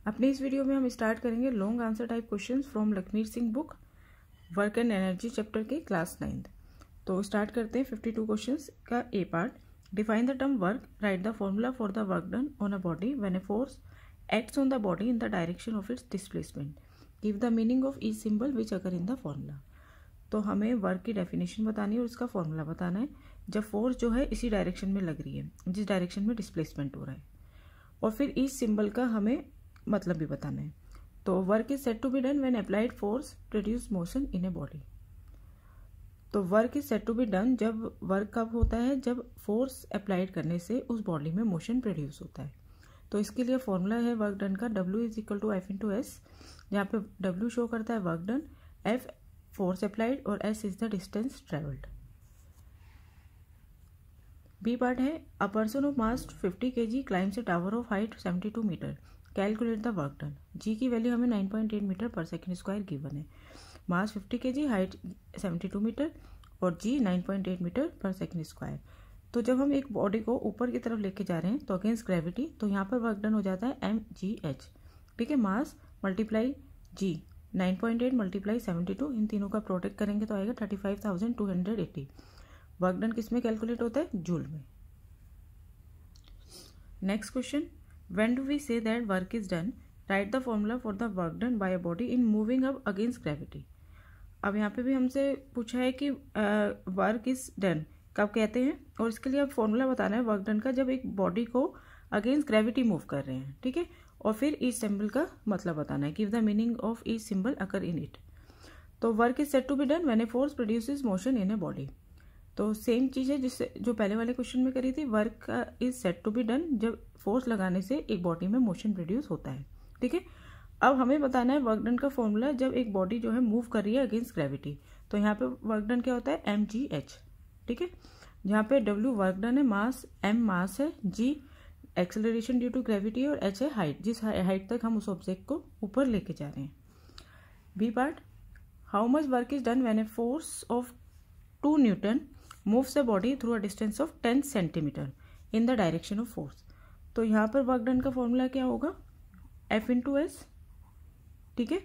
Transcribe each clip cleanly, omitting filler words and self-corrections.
अपनी इस वीडियो में हम स्टार्ट करेंगे long answer type questions from Lakhmir Singh book work and energy chapter के क्लास 9th। तो स्टार्ट करते हैं 52 क्वेश्चंस का A part. Define the term work, write the formula for the work done on a body when a force acts on the body in the direction of its displacement. Give the meaning of each symbol which occur in the formula. तो हमें work की definition बतानी है और इसका formula बताना है जब फोर्स जो है इसी डायरेक्शन में लग रही है जिस डायरेक्शन में डिस्प्लेसमेंट हो रहा है, और फिर ईच सिंबल का हमें मतलब भी बताना है। तो work is said to be done when applied force produce motion in a body. तो work is said to be done जब वर्क कब होता है, जब फोर्स अप्लाइड करने से उस बॉडी में मोशन प्रोड्यूस होता है। तो इसके लिए फॉर्मूला है वर्क डन का W is equal to F into S, जहाँ पे W शो करता है work done, F force applied और S is the distance travelled. B part है a person of mass 50 kg climbs A tower of height 72 metre, calculate the work done. जी की value हमें 9.8 metre पर second square given है। मास 50 kg, height 72 metre और जी 9.8 metre पर second square. तो जब हम एक बॉडी को ऊपर की तरफ लेके जा रहे हैं तो अगेंस्ट ग्रेविटी, तो यहाँ पर वर्क डन हो जाता है mgh। ठीक है, मास मल्टीप्लाई जी 9.8 मल्टीप्लाई 72, इन तीनों का प्रोडक्ट करेंगे तो आएगा 35,280। वर्क डन किस में कैलकुलेट होता है? जूल में। Next question, when do we say that work is done, right the formula for the work done by a body in moving up against gravity. अब यहाँ पे भी हमसे पूछा है कि वर्क इज डन कब कहते हैं, और इसके लिए अब फॉर्मूला बताना है वर्क डन का जब एक बॉडी को अगेंस्ट ग्रेविटी मूव कर रहे हैं। ठीक है, और फिर ईच सिंबल का मतलब बताना है। Give the meaning of each symbol occur in it. तो work is said to be done when a force produces motion in a body. तो सेम चीज़ है जिससे जो पहले वाले क्वेश्चन में करी थी, work is said to be done जब फोर्स लगाने से एक बॉडी में मोशन प्रोड्यूस होता है। ठीक है, अब हमें बताना है वर्क डन का फॉर्मूला जब एक बॉडी जो है मूव कर रही है अगेंस्ट ग्रेविटी। तो यहाँ पे वर्क डन क्या होता है? mgh। ठीक है, जहाँ पे W वर्क डन है, मास m मास है, g acceleration due to gravity और h है हाइट, जिस हाइट तक हम उस ऑब्जेक्ट को ऊपर लेके जा रहे हैं। B part, how much work is done when a force of 2 newton moves a body through a distance of 10 centimetre in the direction of force. तो यहाँ पर वर्क डन का फॉर्मूला क्या होगा? F into S. ठीक है,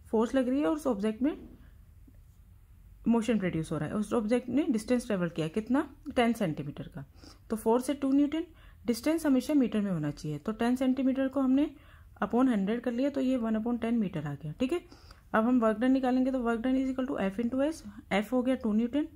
force लग रही है और उस ऑब्जेक्ट में मोशन प्रोड्यूस हो रहा है, उस ऑब्जेक्ट ने डिस्टेंस ट्रेवल किया कितना? 10 सेंटीमीटर का। तो फोर्स है 2 न्यूटन, डिस्टेंस हमेशा मीटर में होना चाहिए, तो 10 सेंटीमीटर को हमने अपॉन 100 कर लिया, तो ये 1/10 मीटर आ गया। ठीक है, अब हम वर्क डन निकालेंगे तो work done is equal to F into S. F हो गया 2 न्यूटन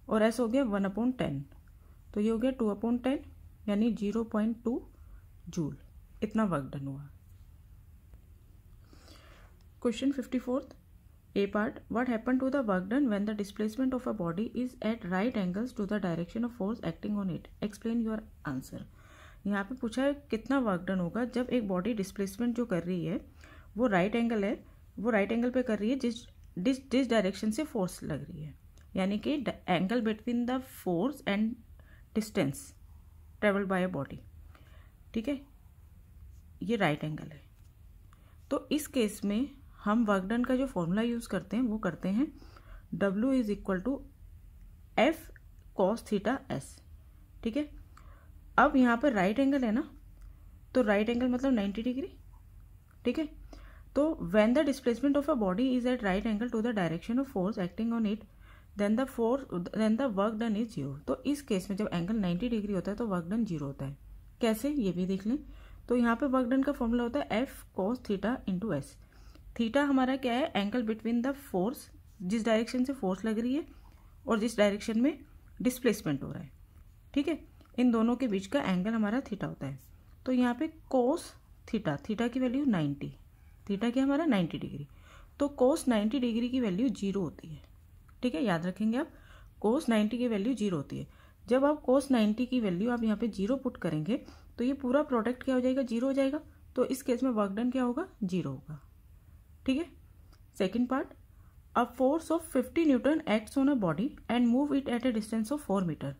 और S हो गया 1/10, तो ये हो गया 2/10 यानी 0.2 जूल। इतना वर्क डन हुआ। Question 54 A part, what happen to the work done when the displacement of a body is at right angles to the direction of force acting on it, explain your answer. यहाँ पे पूछा है कितना work done होगा जब एक body displacement जो कर रही है वो राइट एंगल है, वो राइट एंगल पे कर रही है जिस डायरेक्शन से फोर्स लग रही है, यानी कि angle between the force and distance travelled by a body. ठीक है, ये राइट एंगल है। तो इस केस में हम वर्क डन का जो फॉर्मूला यूज करते हैं वो करते हैं W is equal to F cos theta S। ठीक है, अब यहाँ पर राइट एंगल है ना, तो राइट एंगल मतलब 90 डिग्री। ठीक है, तो when the displacement of a body is at right angle to the direction of force acting on it then the work done is 0। तो इस केस में जब एंगल 90 डिग्री होता है तो वर्क डन 0 होता है। कैसे, ये भी देख लें। तो यहाँ पे वर्क डन का फॉर्मूला होता है F cos theta into S. Theta हमारा क्या है? एंगल बिटवीन द फोर्स, जिस डायरेक्शन से फोर्स लग रही है और जिस डायरेक्शन में डिस्प्लेसमेंट हो रहा है। ठीक है, इन दोनों के बीच का एंगल हमारा थीटा होता है। तो यहाँ पे कोस थीटा, थीटा की वैल्यू 90, थीटा क्या हमारा 90 डिग्री, तो कोस 90 डिग्री की वैल्यू 0 होती है। ठीक है, याद रखेंगे आप, कोस 90 की वैल्यू 0 होती है। जब आप कोस 90 की वैल्यू आप यहाँ पे 0 पुट करेंगे तो ये पूरा प्रोडक्ट क्या हो जाएगा? 0 हो जाएगा। तो इस केस में वर्क डन क्या होगा? 0 होगा। ठीक है, second part, a force of 50 newton acts on a body and move it at a distance of 4 metre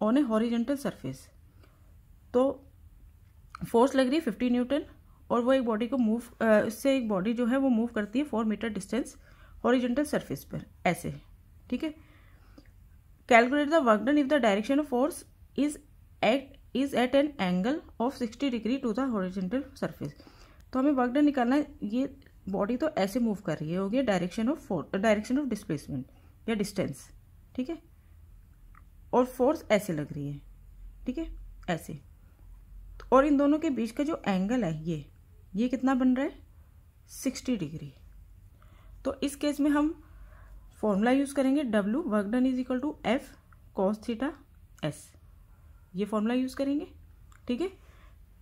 on a horizontal surface. तो फोर्स लग रही है 50 न्यूटन और वो एक बॉडी को मूव, इससे एक बॉडी जो है वो मूव करती है 4 मीटर डिस्टेंस हॉरिजेंटल सरफेस पर, ऐसे। ठीक है, calculate the work done if the direction of force is at an angle of 60 degree to the horizontal surface. तो हमें वर्क डन निकालना है। ये बॉडी तो ऐसे मूव कर रही है, हो गया डायरेक्शन ऑफ डिस्प्लेसमेंट या डिस्टेंस, ठीक है, और फोर्स ऐसे लग रही है, ठीक है, ऐसे। और इन दोनों के बीच का जो एंगल है ये कितना बन रहा है, 60 डिग्री। तो इस केस में हम फॉर्मूला यूज करेंगे, W work done is equal to F cos theta S, ये फॉर्मूला यूज करेंगे, ठीक है।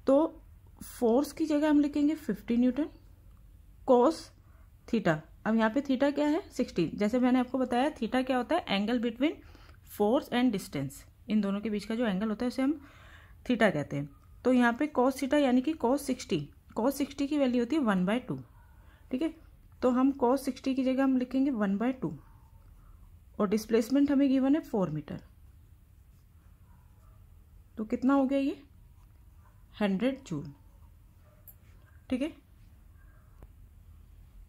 तो फोर्स की जगह हम लिखेंगे 50 न्यूटन cos थीटा। अब यहाँ पे थीटा क्या है, 60। जैसे मैंने आपको बताया थीटा क्या होता है, angle between force and distance, इन दोनों के बीच का जो एंगल होता है उसे हम थीटा कहते हैं। तो यहाँ पे cos थीटा यानी कि cos 60 की वैल्यू होती है 1/2, ठीक है। तो हम cos 60 की जगह हम लिखेंगे 1/2 और डिस्प्लेसमेंट हमें गिवन है 4 मीटर। तो कितना हो गया ये, 100 जूल, ठीक है।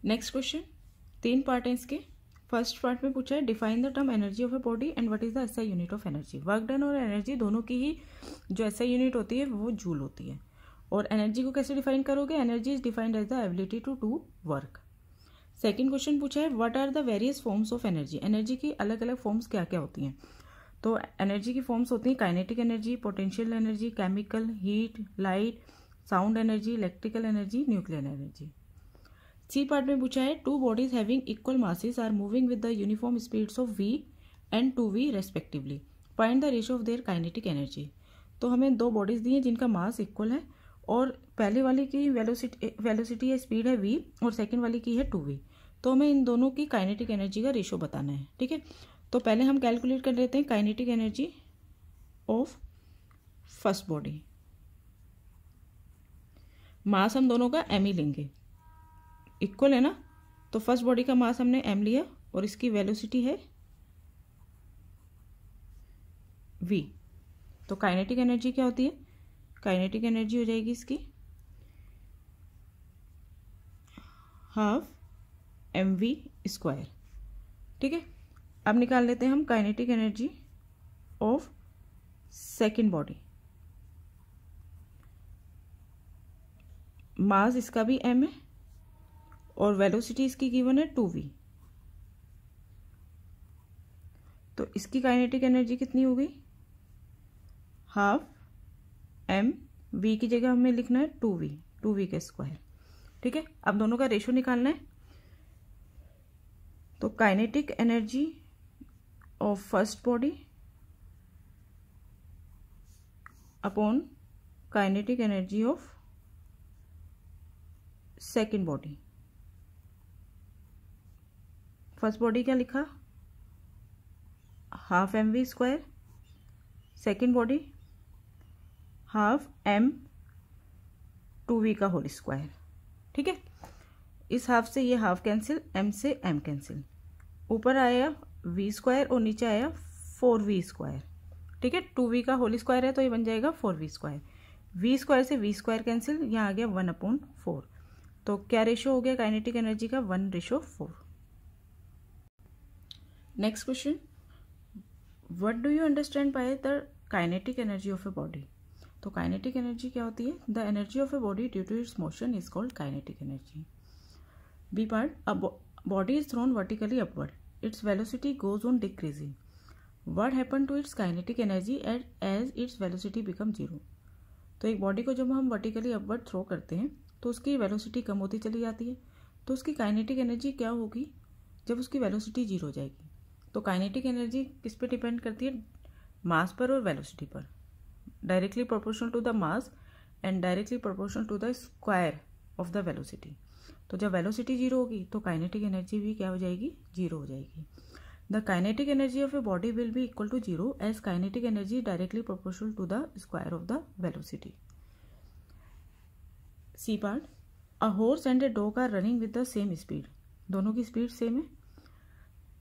नेक्स्ट क्वेश्चन, 3 पार्ट है इसके। फर्स्ट पार्ट में पूछा है define the term energy of a body and what is the SI unit of energy. Work done और एनर्जी दोनों की ही जो एसआई यूनिट होती है वो जूल होती है। और एनर्जी को कैसे डिफाइन करोगे, energy is defined as the ability to do work. Second question पूछा है what are the various forms of energy. Energy की अलग अलग फॉर्म्स क्या क्या होती हैं। तो एनर्जी की फॉर्म्स होती हैं kinetic energy, potential energy, chemical, heat, light, sound energy, electrical energy, nuclear energy. C part में पूछा है 2 bodies having equal masses are moving with the uniform speeds of v and 2v respectively, find the ratio of their kinetic energy. तो हमें 2 bodies दी हैं जिनका mass equal है और पहले वाली की वेलोसिटी या स्पीड है v और सेकेंड वाली की है 2v। तो हमें इन दोनों की काइनेटिक एनर्जी का रेशियो बताना है, ठीक है। तो पहले हम कैलकुलेट कर लेते हैं kinetic energy of first body. Mass हम दोनों का m ही लेंगे, इक्वल है ना। तो फर्स्ट बॉडी का मास हमने m लिया और इसकी वेलोसिटी है v। तो काइनेटिक एनर्जी क्या होती है, काइनेटिक एनर्जी हो जाएगी इसकी हाफ mv², ठीक है। अब निकाल लेते हैं हम kinetic energy of second body. Mass इसका भी m है और वेलोसिटी इसकी गिवन है 2v। तो इसकी काइनेटिक एनर्जी कितनी हो गई, हाफ mv की जगह हमें लिखना है 2v का स्क्वायर, ठीक है। अब दोनों का रेशियो निकालना है। तो kinetic energy of first body upon kinetic energy of second body. First body क्या लिखा, half mv², second body half m2v का होल स्क्वायर, ठीक है। इस हाफ से ये हाफ कैंसिल, m से m कैंसिल, ऊपर आया v² और नीचे आया 4v², ठीक है। 2v का होल स्क्वायर है तो ये बन जाएगा 4v²। v² से v² कैंसिल, यहाँ आ गया 1/4। तो क्या रेशियो हो गया काइनेटिक एनर्जी का, 1:4। Next question, what do you understand by the kinetic energy of a body. तो काइनेटिक एनर्जी क्या होती है, the energy of a body due to its motion is called kinetic energy. B part, a body is thrown vertically upward, its velocity goes on decreasing. What happened to its kinetic energy as its velocity become 0? तो एक body को जब हम vertically upward throw करते हैं तो उसकी velocity कम होती चली जाती है। तो उसकी काइनेटिक एनर्जी क्या होगी जब उसकी वेलोसिटी 0 हो जाएगी। तो काइनेटिक एनर्जी किस पे डिपेंड करती है, मास पर और वेलोसिटी पर, directly proportional to the mass and directly proportional to the square of the velocity. तो जब वेलोसिटी 0 होगी तो काइनेटिक एनर्जी भी क्या हो जाएगी, 0 हो जाएगी। The kinetic energy of a body will be equal to 0 as kinetic energy directly proportional to the square of the velocity. C part, a horse and a dog are running with the same speed, दोनों की speed same है।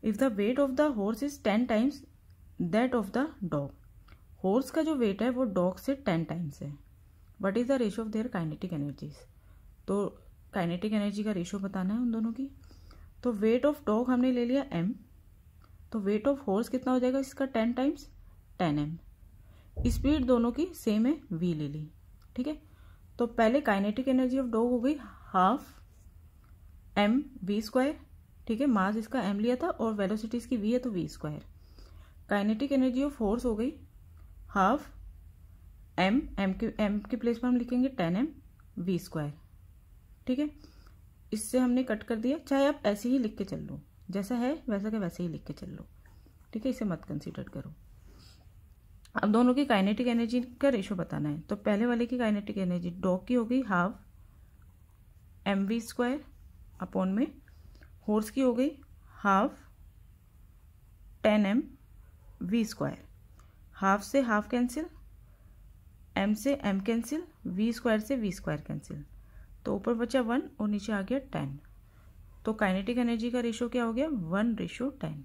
If the weight of the horse is 10 times that of the dog, horse का जो wait है वो dog से 10 times है। What is the ratio of their kinetic energies. तो काइनेटिक एनर्जी का रेशियो बताना है उन दोनों की। तो वेट ऑफ डॉग हमने ले लिया m, तो वेट ऑफ हॉर्स कितना हो जाएगा इसका 10 टाइम्स 10m। स्पीड दोनों की सेम है v ले ली, ठीक है। तो पहले काइनेटिक एनर्जी ऑफ डॉग हो गई हाफ एम वी स्क्वायर, ठीक है, मास इसका एम लिया था और वेलोसिटी इसकी वी है तो v square. Kinetic energy of force हो गई हाफ एम के प्लेस पर हम लिखेंगे 10m वी स्क्वायर, ठीक है। इससे हमने कट कर दिया, चाहे आप ऐसे ही लिख के चल लो, जैसा है वैसा का वैसे ही लिख के चल लो, ठीक है, इसे मत कंसीडर करो। अब दोनों की काइनेटिक एनर्जी का रेशो बताना है। तो पहले वाले की काइनेटिक एनर्जी डॉग की हो गई half m v square upon में हॉर्स की हो गई half 10m v square. Half से हाफ कैंसिल, m से m कैंसिल, v स्क्वायर से v स्क्वायर कैंसिल, तो ऊपर बचा 1 और नीचे आ गया 10। तो काइनेटिक एनर्जी का रेशो क्या हो गया 1:10।